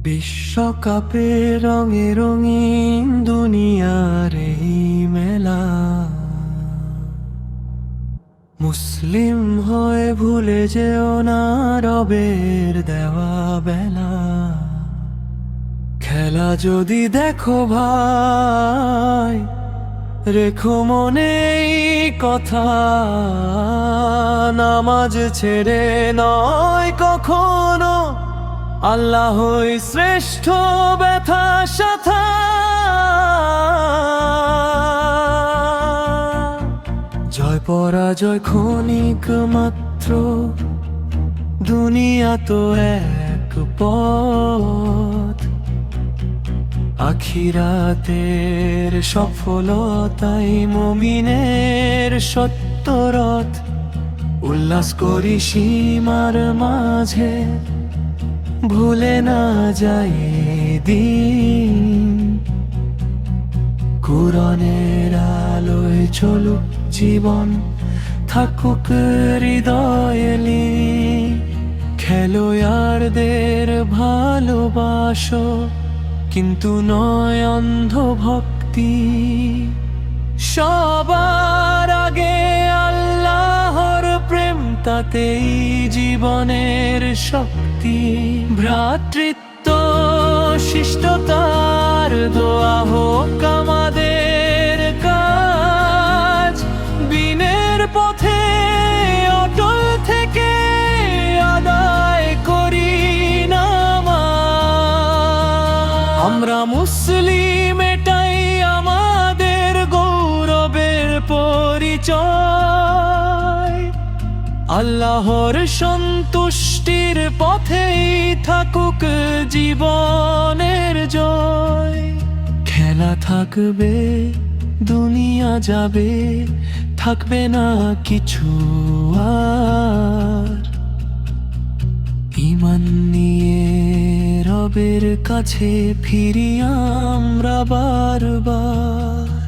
বিশ্বকাপে রঙে রঙিন দুনিয়ার এই মেলা, মুসলিম হয়ে ভুলে যেও না রবের দেওয়া বেলা। খেলা যদি দেখো ভাই, রেখো মনে এই কথা, নামাজ ছেড়ে নয় কখনো, আল্লাহই শ্রেষ্ঠ ব্যথা সাথা। জয় পরাজয় ক্ষণিক মাত্র, দুনিয়া তো এক পথ, আখিরাতের সফলতাই মুমিনের সত্যরথ। উল্লাস করি সীমার মাঝে, ভুলে না যায় দিন। কুরআনের আলোয় চলুক জীবন, থাকুক হৃদয়ে লীন। খেলোয়াড়দের ভালোবাসো, কিন্তু নয় অন্ধ ভক্তি। সবার আগে আল্লাহর প্রেম, তাতেই জীবনের শক্তি। ভ্রাতৃত্ব শিষ্টতার দোয়া হোক আমাদের কাজ, বিনের পথে অটল থেকে আদায় করি নামাজ। আমরা মুসলিম, এটাই আমাদের গৌরবের পরিচয়। আল্লাহর সন্তুষ্টির পথেই থাকুক জীবনের জয়। খেলা থাকবে, দুনিয়া যাবে, থাকবে না কিছু আর। ঈমান নিয়ে রবের কাছে ফিরি আমরা বারবার।